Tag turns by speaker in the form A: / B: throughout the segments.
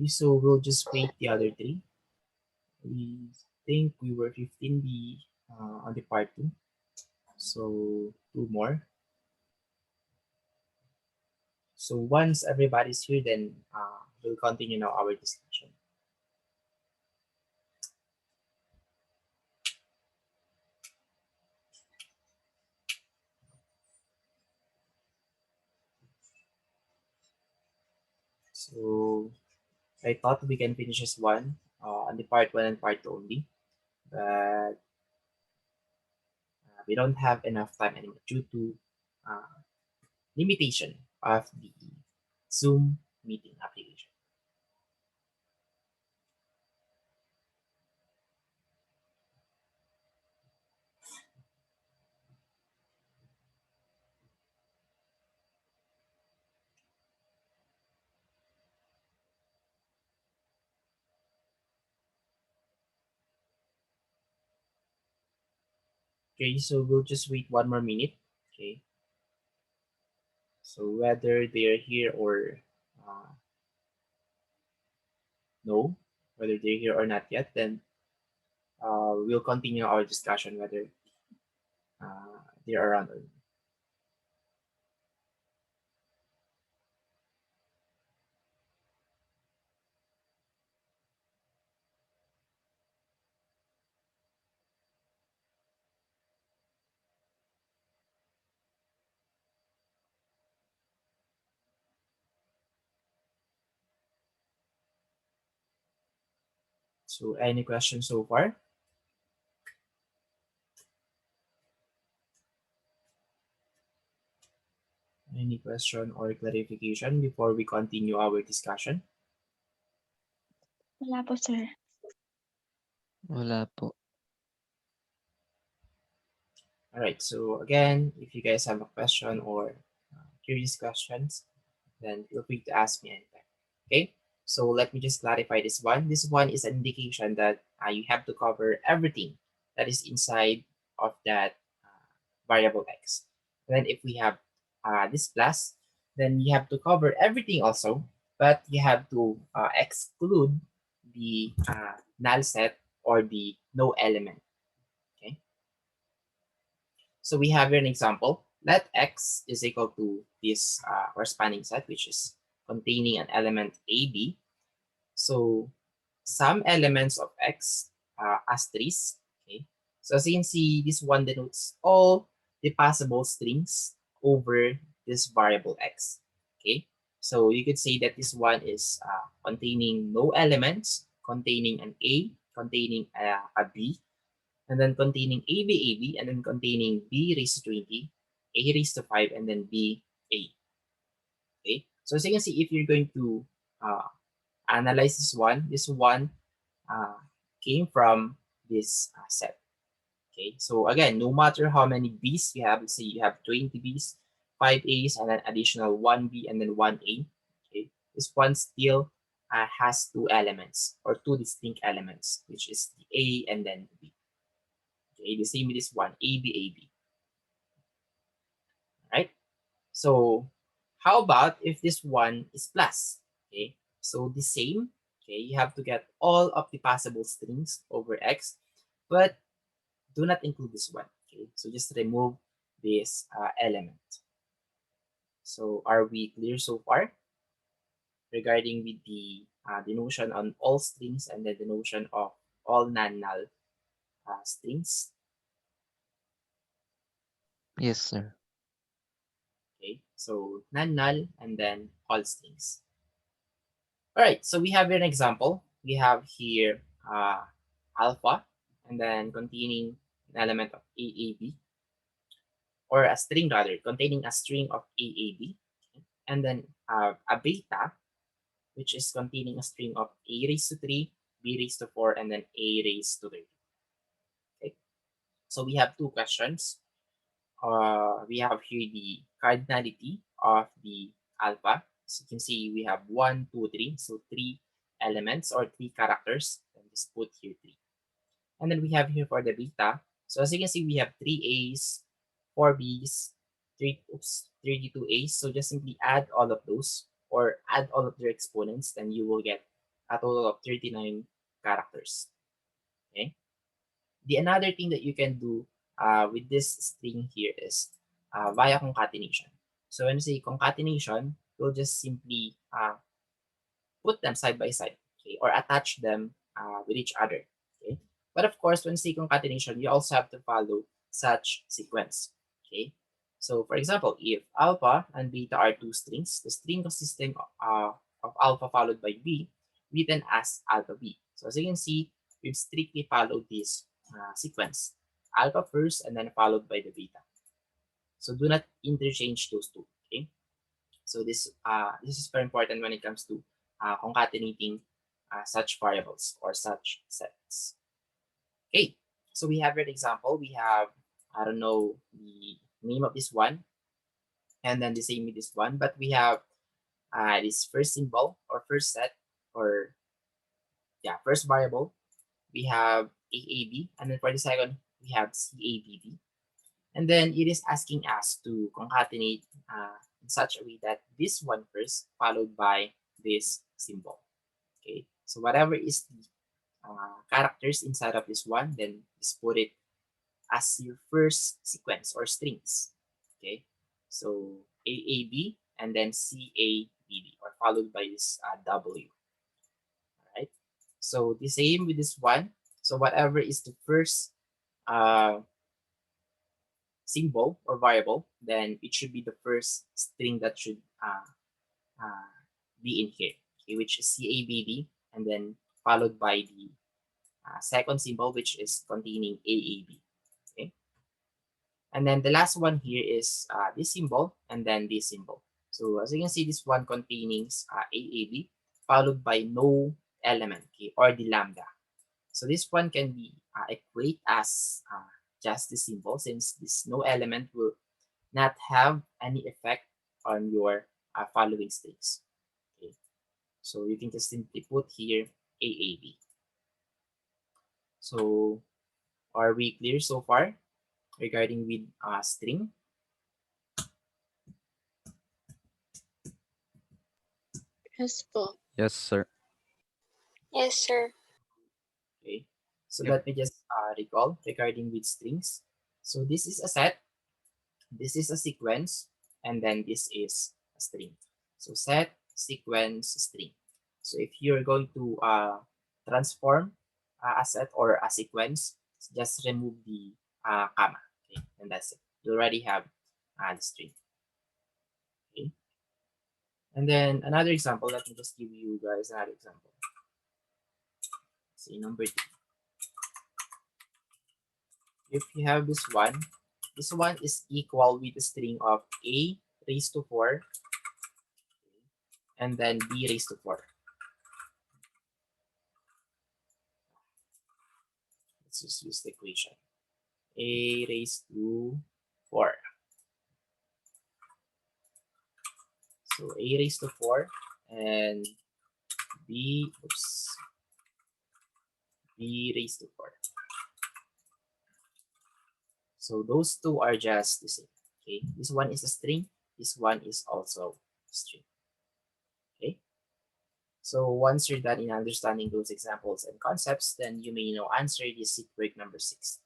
A: So we'll just wait the other three. We think we were 15B on the part 2. So 2 more. So once everybody's here, then we'll continue now our discussion. So I thought we can finish this one on the part 1 and part 2 only, but we don't have enough time anymore due to uh, limitation of the Zoom meeting application. Okay, so we'll just wait 1 more minute. Okay, so whether they're here or uh, no, whether they're here or not yet, then we'll continue our discussion whether they're around or not. So any questions so far? Any question or clarification before we continue our discussion?
B: Wala po, sir.
C: Wala po.
A: All right, so again, if you guys have a question or curious questions, then feel free to ask me anytime. Okay, so let me just clarify this one. This one is an indication that you have to cover everything that is inside of that variable x. Then if we have this plus, then you have to cover everything also, but you have to exclude the null set or the no element. Okay, so we have here an example. Let x is equal to this corresponding set, which is containing an element AB. So some elements of x asterisk. Okay. So as you can see, this one denotes all the possible strings over this variable x. Okay. So you could say that this one is containing no elements, containing an A, containing a B, and then containing AB, and then containing B raised to 20, A raised to 5, and then B, A. Okay. So as you can see, if you're going to uh, analyze this one uh, came from this set. Okay, so again, no matter how many B's you have, let's say you have 20 B's, 5 A's, and then additional 1 B and then 1 A. Okay, this one still has two elements or two distinct elements, which is the A and then the B. Okay, the same with this one, AB. Right? So how about if this one is plus? Okay, so the same. Okay, you have to get all of the possible strings over x, but do not include this one. Okay, so just remove this element. So are we clear so far regarding with the notion on all strings and then the notion of all non-null strings?
C: Yes, sir.
A: Okay, so non-null and then all strings. All right, so we have here an example. We have here alpha and then containing an element of AAB, or a string rather, containing a string of AAB, and then a beta, which is containing a string of A raised to 3, B raised to 4, and then A raised to 30. Okay, so we have two questions. We have here the cardinality of the alpha. As you can see, we have 1, 2, 3. So 3 elements or 3 characters. And just put here 3. And then we have here for the beta. So as you can see, we have 3 A's, 4 B's, 32 A's. So just simply add all of those or add all of their exponents, then you will get a total of 39 characters. Okay. The another thing that you can do with this string here is via concatenation. So when you say concatenation, you'll just simply put them side by side, okay, or attach them with each other. Okay. But of course, when say concatenation, you also have to follow such sequence. Okay. So for example, if alpha and beta are two strings, the string consisting of alpha followed by b, written as alpha b. So as you can see, we've strictly followed this sequence. Alpha first and then followed by the beta. So do not interchange those two. Okay. So this is very important when it comes to concatenating such variables or such sets. Okay, so we have an example. We have, I don't know the name of this one, and then the same with this one, but we have this first symbol or first set, or yeah, first variable. We have AAB, and then for the second we have CABB. And then it is asking us to concatenate in such a way that this one first followed by this symbol. Okay, so whatever is the characters inside of this one, then just put it as your first sequence or strings. Okay, so AAB and then CABB, or followed by this W. All right, so the same with this one. So whatever is the first uh, symbol or variable, then it should be the first string that should uh, be in here, okay, which is CABB, and then followed by the second symbol, which is containing AAB. Okay, and then the last one here is this symbol and then this symbol. So as you can see, this one containing AAB followed by no element, okay, or the lambda. So this one can be equate as just the symbol, since this no element will not have any effect on your following strings. Okay, so you can just simply put here AAB. So are we clear so far regarding with string?
B: Yes po.
D: Yes, sir.
B: Yes, sir.
A: Okay, so
C: Yep.
A: let me just recall regarding with strings. So this is a set, this is a sequence, and then this is a string. So set, sequence, string. So if you're going to transform a set or a sequence, just remove the comma. Okay, and that's it. You already have the string. Okay, and then another example. Let me just give you guys another example. Say number two. If you have this one is equal with a string of a raised to 4 and then b raised to 4. Let's just use the equation. A raised to 4. So a raised to 4 and b raised to 4. So those two are just the same. Okay, this one is a string, this one is also a string. Okay, so once you're done in understanding those examples and concepts, then you may now answer this seat break number 6.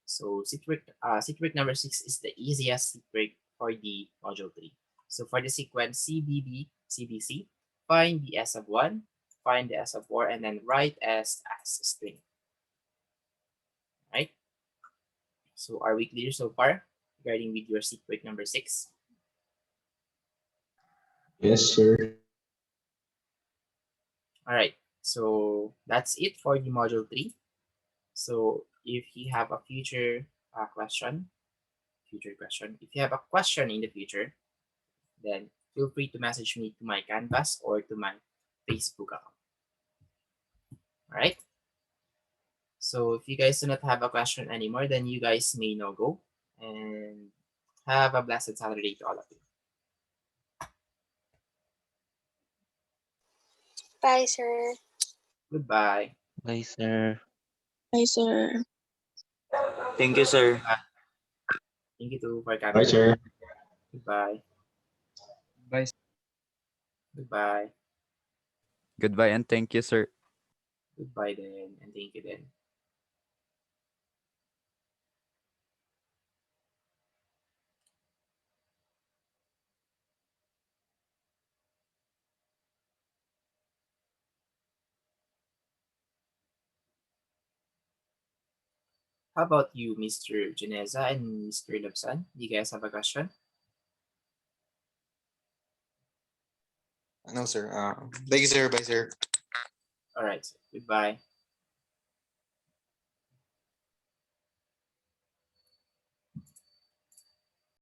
A: So seat break number 6 is the easiest seat break for the module 3. So for the sequence CBB, CBC, find the S of 1, find the S of 4, and then write S as a string. Right? So are we clear so far regarding with your seat break number 6?
E: Yes, sir.
A: All right. So that's it for the module 3. So if you have a future question, if you have a question in the future, then feel free to message me to my Canvas or to my Facebook account. All right. So if you guys do not have a question anymore, then you guys may now go and have a blessed Saturday to all of you.
B: Bye, sir.
A: Goodbye.
C: Bye, sir.
B: Bye, sir.
F: Thank you, sir.
A: Goodbye. Thank you too for
E: Bye,
A: coming here.
E: sir.
A: Goodbye.
D: Bye.
A: Goodbye.
D: Goodbye and thank you, sir.
A: Goodbye then, and thank you then. How about you, Mr. Janeza and Mr. Labsan? Do you guys have a question?
E: No, sir. Thank you, sir. Bye, sir.
A: All right, goodbye.